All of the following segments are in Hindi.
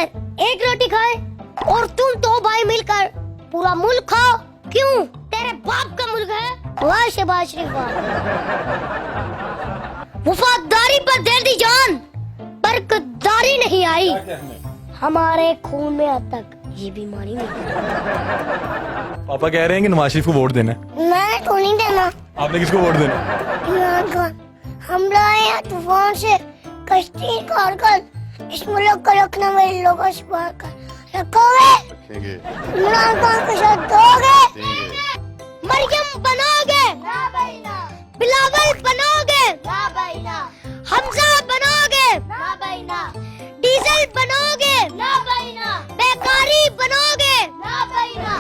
मिलकर एक रोटी खाए और तुम दो भाई मिलकर पूरा मुल्क खाओ। क्यों? तेरे बाप का मुल्क है। वाह शहबाज शरीफ वाह। वफादारी पर दे दी जान पर गद्दारी नहीं आई। हमारे खून में अब तक ये बीमारी नहीं। पापा कह रहे हैं कि नवाज शरीफ को वोट देना है। मैं तो नहीं देना। आपने किसको वोट देना? इमरान खान। हम लाए तूफान से कश्ती कार कर इस मुल्क को रखना मेरे लोगों से बाहर कर रखोगे। इमरान खान के साथ दोगे। मरियम बनोगे ना भाई ना। बिलावल बनोगे ना भाई ना। हमजा बनोगे ना भाई ना। डीजल बनोगे ना भाई ना। बेकारी बनोगे ना भाई ना।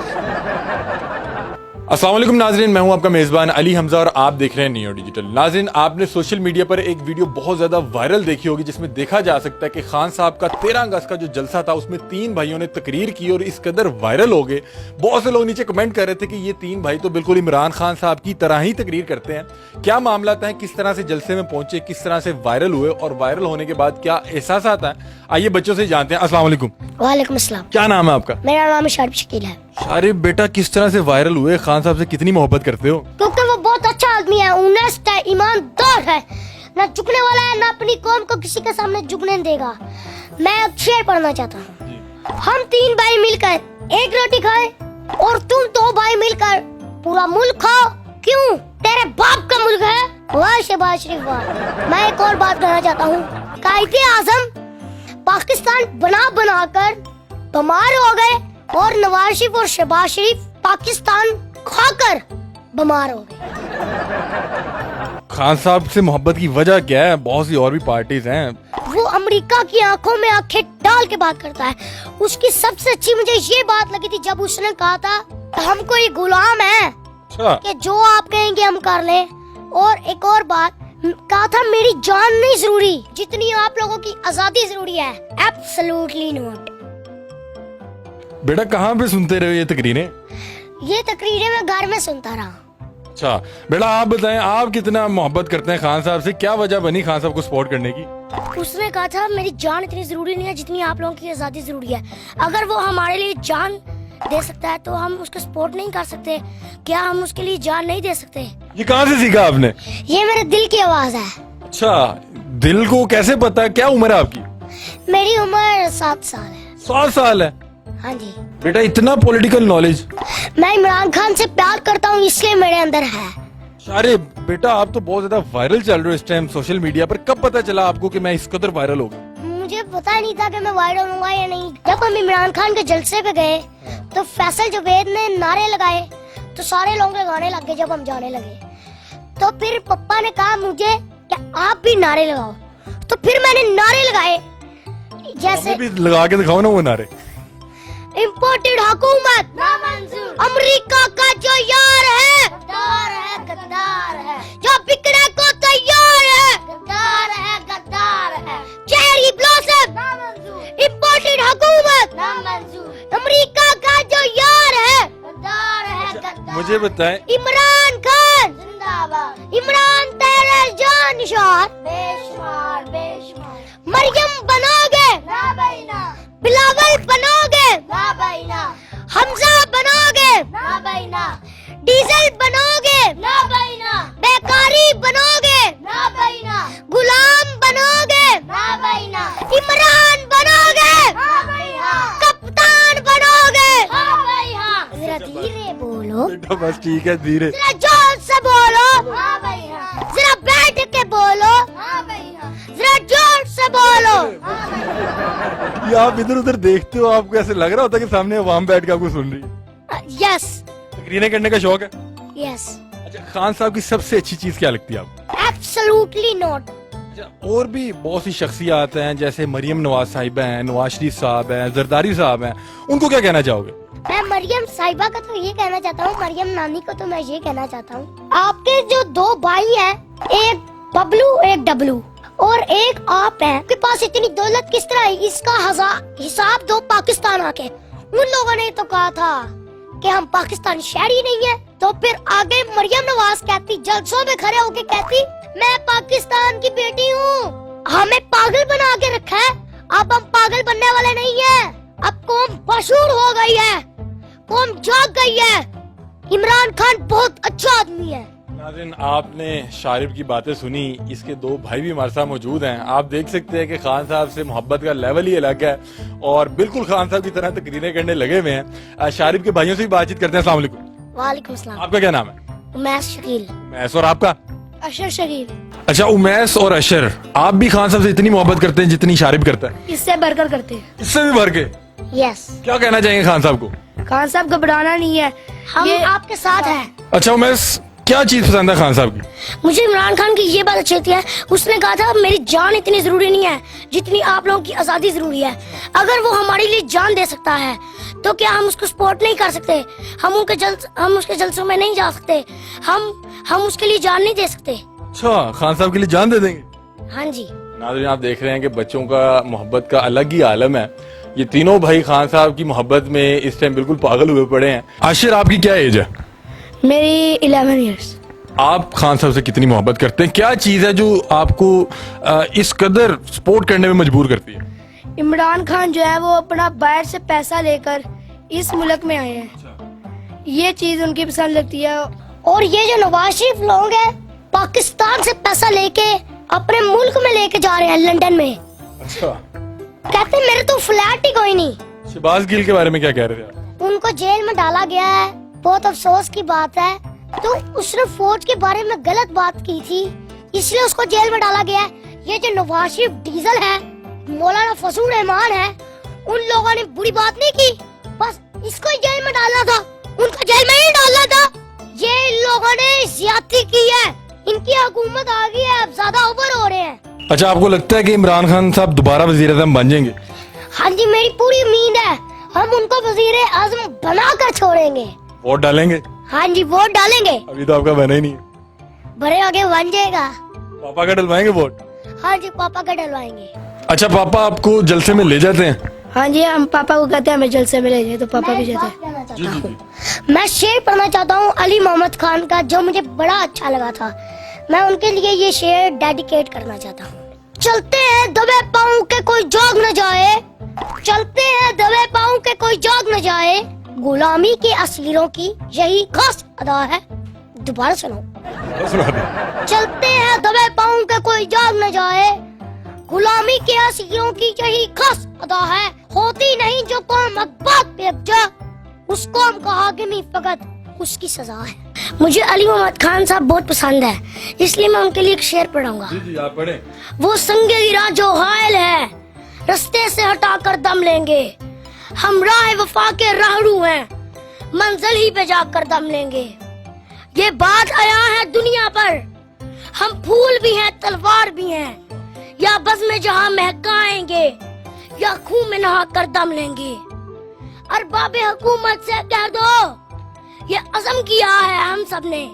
अस्सलाम वालेकुम नाजरीन, मैं हूं आपका मेज़बान अली हमजा और आप देख रहे हैं नियो डिजिटल। नाजरीन, आपने सोशल मीडिया पर एक वीडियो बहुत ज़्यादा वायरल देखी होगी जिसमें देखा जा सकता है कि खान साहब का 13 अगस्त का जो जलसा था उसमें 3 भाइयों ने तकरीर की और इस कदर वायरल हो गए। बहुत से लोग नीचे कमेंट कर रहे थे कि ये 3 भाई तो बिल्कुल इमरान खान साहब की तरह ही तकरीर करते हैं। क्या मामला है, किस तरह से जलसे में पहुंचे, किस तरह से वायरल हुए और वायरल होने के बाद क्या एहसास आता है, आइए बच्चों से जानते हैं। अस्सलाम वालेकुम। वालेकुम अस्सलाम। क्या नाम है आपका? मेरा नाम शारिफ शकील है। शारिफ बेटा, किस तरह से वायरल हुए? खान साहब से कितनी मोहब्बत करते हो? क्योंकि वो बहुत अच्छा आदमी है, ऑनेस्ट है, ईमानदार है, ना झुकने वाला है, ना अपनी कौम को किसी के सामने झुकने देगा। मैं अब शेर पढ़ना चाहता हूँ। हम 3 भाई मिलकर एक रोटी खाए और तुम 2 भाई मिलकर पूरा मुल्क खाओ। क्यों? तेरे बाप का मुल्क है। वाह शहबाज शरीफ वाह। मैं एक और बात कहना चाहता हूँ। कायदे आजम पाकिस्तान बना कर बीमार हो गए और नवाज शरीफ और शहबाज शरीफ पाकिस्तान खाकर बीमार हो गए। खान साहब से मोहब्बत की वजह क्या है? बहुत सी और भी पार्टीज हैं। वो अमेरिका की आंखों में आंखें डाल के बात करता है। उसकी सबसे अच्छी मुझे ये बात लगी थी जब उसने कहा था हम कोई गुलाम है कि जो आप कहेंगे हम कर ले। और एक और बात कहा था, मेरी जान नहीं जरूरी जितनी आप लोगों की आजादी जरूरी है। Absolutely not. बेटा कहाँ पे सुनते रहे ये तकरीरें? ये तकरीरें मैं घर में सुनता रहा। अच्छा बेटा, आप बताएं आप कितना मोहब्बत करते हैं खान साहब से? क्या वजह बनी खान साहब को सपोर्ट करने की? उसने कहा था मेरी जान इतनी जरूरी नहीं है जितनी आप लोगों की आजादी जरूरी है। अगर वो हमारे लिए जान दे सकता है तो हम उसका सपोर्ट नहीं कर सकते? क्या हम उसके लिए जान नहीं दे सकते? ये कहाँ से सीखा आपने? ये मेरे दिल की आवाज है। अच्छा, दिल को कैसे पता है? क्या उम्र है आपकी? मेरी उम्र 7 साल है। 7 साल है? हाँ जी। बेटा इतना पॉलिटिकल नॉलेज? मैं इमरान खान से प्यार करता हूँ इसलिए मेरे अंदर है। अरे बेटा, आप तो बहुत ज्यादा वायरल चल रहे हो इस टाइम सोशल मीडिया पर। कब पता चला आपको कि मैं इस कदर वायरल हो गया? मुझे पता नहीं था कि मैं वायरल होऊंगा या नहीं। जब हम इमरान खान के जलसे पे गए तो फैसल जुबैद ने नारे लगाए तो सारे लोगों के गाने लग गए। जब हम जाने लगे तो फिर पप्पा ने कहा मुझे कि आप भी नारे लगाओ, तो फिर मैंने नारे लगाए। जैसे भी लगा के दिखाओ ना वो नारे। इम्पोर्टेड हुकूमत ना मंजूर, अमेरिका का जो यार है गद्दार है, जो बिकने को तैयार है गद्दार है, चेरी ब्लॉसम ना मंजूर, इम्पोर्टेड हुकूमत ना मंजूर, अमेरिका का जो यार है गद्दार। मुझे बताएं, इमरान खान जिंदाबाद, इमरान तेरे जान निशान बेशुमार बेशुमार। मरियम बनोगे ना भाई ना। बिलावल बनोगे ना भाई ना। हमजा बनोगे ना भाई ना। डीजल बनोगे ना भाई ना। बेकारी बनोगे ना भाई ना। गुलाम बनोगे ना भाई ना। इमरान बनोगे ना भाई ना। कप्तान बनोगे ना भाई ना। जरा धीरे बोलो बेटा बस ठीक है, धीरे। जरा जोर से बोलो ना भाई ना। जरा बैठ के बोलो ना भाई ना। जरा जोर से बोलो। ये आप इधर उधर देखते हो, आपको ऐसे लग रहा होता है कि सामने आवाम बैठ के आपको सुन रही है? यस तकरीरें करने का शौक है? यस। अच्छा, खान साहब की सबसे अच्छी चीज क्या लगती है आपको? Absolutely not. अच्छा, और भी बहुत सी शख्सियात हैं जैसे मरियम नवाज साहिबा हैं, नवाज शरीफ साहब हैं, जरदारी साहब हैं, उनको क्या कहना चाहोगे? मैं मरियम साहिबा का तो ये कहना चाहता हूँ, मरियम नानी को तो मैं ये कहना चाहता हूँ, आपके जो 2 भाई हैं, एक बबलू एक डबलू और एक आप है, आपके पास इतनी दौलत किस तरह है? इसका हिसाब दो पाकिस्तान आके। उन लोगों ने तो कहा था कि हम पाकिस्तानी शहरी नहीं है, तो फिर आगे मरियम नवाज कहती, जलसों में खड़े होके कहती मैं पाकिस्तान की बेटी हूँ। हमें पागल बना के रखा है, अब हम पागल बनने वाले नहीं है। मशहूर हो गई है, कौम जाग गई है। इमरान खान बहुत अच्छा आदमी है। नाज़रीन, आपने शारिब की बातें सुनी, इसके दो भाई भी हमारे साथ मौजूद हैं। आप देख सकते हैं कि खान साहब से मोहब्बत का लेवल ही अलग है और बिल्कुल खान साहब की तरह तकरीरें करने लगे हुए हैं। शारिब के भाइयों से भी बातचीत करते हैं। अस्सलाम वालेकुम। वालेकुम सलाम। आपका क्या नाम है? उमैस शकील। उमैस। और आपका? अशर शकील। अच्छा, उमैस और अशर, आप भी खान साहब से इतनी मोहब्बत करते हैं जितनी शारिब करता है? इससे बढ़कर करते हैं। इससे भी भर के? यस। क्या कहना चाहेंगे खान साहब को? खान साहब घबराना नहीं है, हम आपके साथ हैं। अच्छा उमैस, क्या चीज पसंद है खान साहब की? मुझे इमरान खान की ये बात अच्छी लगती है, उसने कहा था मेरी जान इतनी जरूरी नहीं है जितनी आप लोगों की आजादी जरूरी है। अगर वो हमारे लिए जान दे सकता है तो क्या हम उसको सपोर्ट नहीं कर सकते? हम उसके जलसों में नहीं जा सकते? हम उसके लिए जान नहीं दे सकते? अच्छा, खान साहब के लिए जान दे देंगे? हाँ जी। नाज़रीन, आप देख रहे हैं कि बच्चों का मोहब्बत का अलग ही आलम है। ये तीनों भाई खान साहब की मोहब्बत में इस टाइम बिल्कुल पागल हुए पड़े हैं। आशिर, आपकी क्या एज है? मेरी 11 इयर्स। आप खान साहब से कितनी मोहब्बत करते हैं? क्या चीज है जो आपको इस कदर सपोर्ट करने में मजबूर करती है? इमरान खान जो है वो अपना बाहर से पैसा लेकर इस मुल्क में आए हैं, ये चीज उनकी पसंद लगती है। और ये जो नवाज शरीफ लोग हैं, पाकिस्तान से पैसा लेके अपने मुल्क में लेके जा रहे हैं, लंदन में। अच्छा। कहते हैं मेरे तो फ्लैट ही कोई नहीं। शहबाज गिल के बारे में क्या कह रहे थे आप? उनको जेल में डाला गया है, बहुत अफसोस की बात है। तो उसने फौज के बारे में गलत बात की थी, इसलिए उसको जेल में डाला गया है। ये जो नवाज शरीफ डीजल है, मौलाना फजल रहमान है, उन लोगों ने बुरी बात नहीं की, बस इसको ही जेल में डालना था, उनको जेल में ही डालना था। ये इन लोगों ने ज्यादती की है, इनकी हुकूमत आ गई है, अब ज्यादा ओवर हो रहे हैं। अच्छा, आपको लगता है कि इमरान खान साहब दोबारा वजीर आज़म बन जाएंगे? हाँ जी, मेरी पूरी उम्मीद है, हम उनको वजीर आज़म बना कर छोड़ेंगे। वोट डालेंगे? हाँ जी, वोट डालेंगे। अभी तो आपका बना ही नहीं है। बड़े आगे बन जाएगा। पापा का डलवाएंगे वोट? हाँ जी, पापा का डलवाएंगे। अच्छा, पापा आपको जलसे में ले जाते हैं? हाँ जी, हम पापा को कहते हैं हमें जलसे में ले जाए, तो पापा भी जाते हैं। मैं शेर पढ़ना चाहता हूँ अली मोहम्मद खान का, जो मुझे बड़ा अच्छा लगा था। मैं उनके लिए ये शेर डेडिकेट करना चाहता हूँ। चलते हैं दबे पाँव के कोई जाग न जाए, चलते हैं दबे पाँव के कोई जाग न जाए, गुलामी के असीरों की यही खास अदा है। दोबारा सुनो। चलते हैं दबे पाँव के कोई जाग न जाए, गुलामी के असीरों की यही खास अदा है। होती नहीं जो कौम अकबात पे अब्जा, उस कौम का हाकिमी फकत उसकी सजा है। मुझे अली मोहम्मद खान साहब बहुत पसंद है, इसलिए मैं उनके लिए एक शेर पढ़ाऊंगा। जी जी, आप पढ़ें। वो संगे गिरा जो घायल है, रास्ते से हटाकर दम लेंगे। हम राह वफा के राहरू हैं, मंजिल ही पे जाकर दम लेंगे। ये बात आया है दुनिया पर, हम फूल भी हैं तलवार भी हैं, या बज़ में जहां महकाएंगे, या खून में नहा कर दम लेंगे। अरबाबे हुकूमत से कह दो, ये अज़म किया है हम सब ने,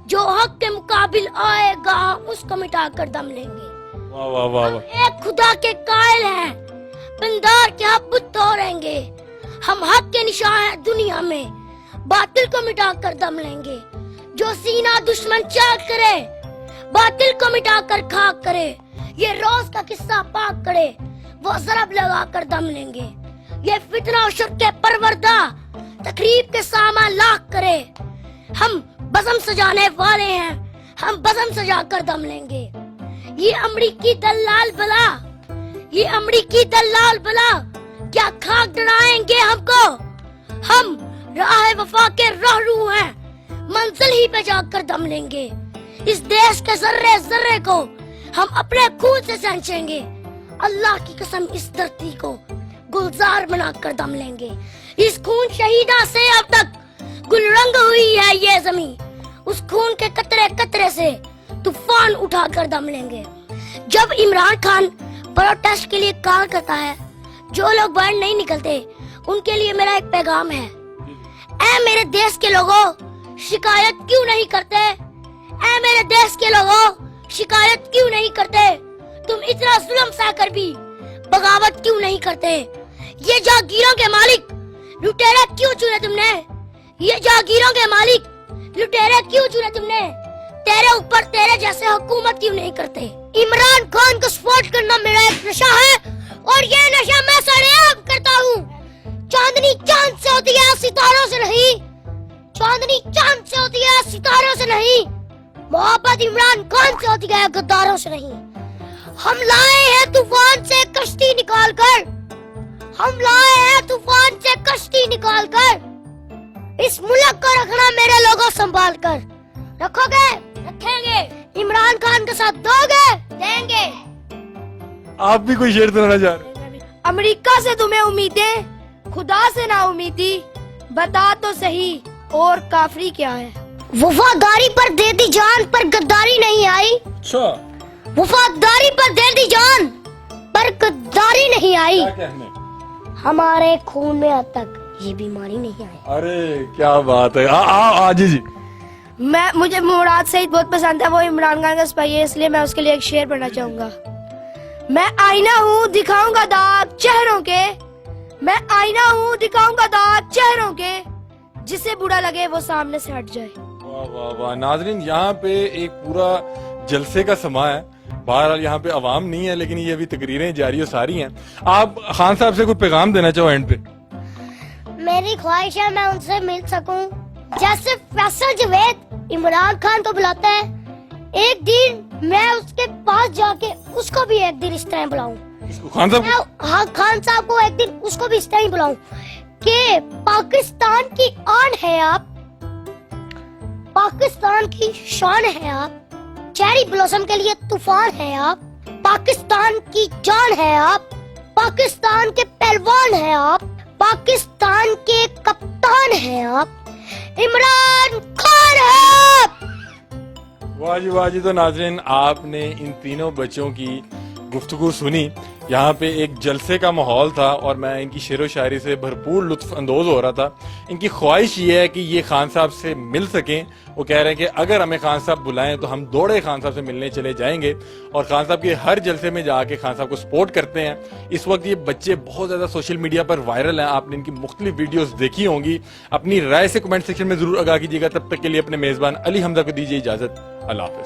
जो हक के मुकाबिल आएगा उसको मिटा कर दम लेंगे। वाह वाह वाह वाह। एक खुदा के कायल हैं, पिंदार के हक बुत तोड़ेंगे। हम हक के निशान हैं दुनिया में, बातिल को मिटा कर दम लेंगे। जो सीना दुश्मन चाक करे, बातिल को मिटा कर खाक करे। ये रोज का किस्सा पाक करे, वो ज़रब लगा कर दम लेंगे। ये फितना और शुर के परवरदा, तकरीब के सामान लाख करे। हम बज़म सजाने वाले हैं, हम बज़म सजा कर दम लेंगे। ये अमरीकी दलाल बला, ये अमरीकी दलाल बला, क्या खाक डराएंगे हमको? हम राह वफा के राहरू हैं, मंजिल ही पे जाकर दम लेंगे। इस देश के जर्रे जर्रे को हम अपने खून से सेंचेंगे। अल्लाह की कसम इस धरती को गुलजार बनाकर दम लेंगे। इस खून शहीदा से अब तक गुलरंग हुई है ये जमीन, उस खून के कतरे कतरे से तूफान उठाकर दम लेंगे। जब इमरान खान प्रोटेस्ट के लिए कॉल करता है, जो लोग बाहर नहीं निकलते उनके लिए मेरा एक पैगाम है। ऐ मेरे देश के लोगों, शिकायत क्यों नहीं करते? ऐ मेरे देश के लोगों, शिकायत क्यों नहीं करते? तुम इतना जुल्म सहकर भी बगावत क्यों नहीं करते? ये जागीरों के मालिक लुटेरे क्यों चुने तुमने? ये जागीरों के मालिक लुटेरे क्यों चुने तुमने? तेरे ऊपर तेरे जैसे हुकूमत क्यों नहीं करते? इमरान खान को सपोर्ट करना मेरा एक नशा है, और ये नशा मैं सरेआम करता हूँ। चांद मोहब्बत इमरान खान से होती है, गद्दारों से नहीं। हम लाए हैं तूफान से कश्ती निकाल कर, हम लाए हैं तूफान से कश्ती निकाल कर। इस मुल्क को रखना मेरे लोगों संभाल कर। रखोगे? रखेंगे। इमरान खान के साथ दोगे? देंगे। आप भी कोई शेर सुनाना चाह रहे हैं? अमेरिका से तुम्हें उम्मीदें, खुदा से ना उम्मीदी, बता तो सही और काफरी क्या है। वफादारी पर दे दी जान, पर गद्दारी नहीं आई। अच्छा, वफादारी पर दे दी जान, पर गद्दारी नहीं आई। क्या कहने? हमारे खून में अब तक ये बीमारी नहीं आई। अरे क्या बात है। आजी जी। मुझे मुराद सईद बहुत पसंद है, वो इमरान खान का सिपाही है, इसलिए मैं उसके लिए एक शेर पढ़ना चाहूंगा। मैं आईना हूँ दिखाऊंगा दाग चेहरों के, मैं आईना हूँ दिखाऊंगा दाग चेहरों के, जिसे बुरा लगे वो सामने से हट जाए। वाह वाह वाह। नाजरीन, यहाँ पे एक पूरा जलसे का समा है। बहरहाल यहाँ पे अवाम नहीं है, लेकिन ये अभी तकरीरें जारी और सारी हैं। आप खान साहब से कोई पैगाम देना चाहो एंड पे? मेरी ख्वाहिश है मैं उनसे मिल सकूं, जैसे फैसल जावेद इमरान खान को बुलाता है, एक दिन मैं उसके पास जाके उसको भी एक दिन इस तरह बुलाऊं। खान साहब? हाँ, खान साहब को एक दिन उसको भी इस तरह ही बुलाऊं कि पाकिस्तान की आन है आप, पाकिस्तान की शान है आप, चेरी ब्लॉसम के लिए तूफान है आप, पाकिस्तान की जान है आप, पाकिस्तान के पहलवान है आप, पाकिस्तान के कप्तान है आप, इमरान खान है आप। वाह जी। तो नाजरीन, आपने इन तीनों बच्चों की गुफ्तगू सुनी। यहाँ पे एक जलसे का माहौल था और मैं इनकी शेरो शायरी से भरपूर लुत्फ अंदोज हो रहा था। इनकी ख्वाहिश ये है कि ये खान साहब से मिल सकें। वो कह रहे हैं कि अगर हमें खान साहब बुलाएं तो हम दौड़े खान साहब से मिलने चले जाएंगे और खान साहब के हर जलसे में जाके खान साहब को सपोर्ट करते हैं। इस वक्त ये बच्चे बहुत ज़्यादा सोशल मीडिया पर वायरल हैं। आपने इनकी मुख्तलिफ वीडियोज़ देखी होंगी। अपनी राय से कमेंट सेक्शन में ज़रूर आगाह कीजिएगा। तब तक के लिए अपने मेज़बान अली हमजा को दीजिए इजाज़त। अल्लाह हाफ़िज़।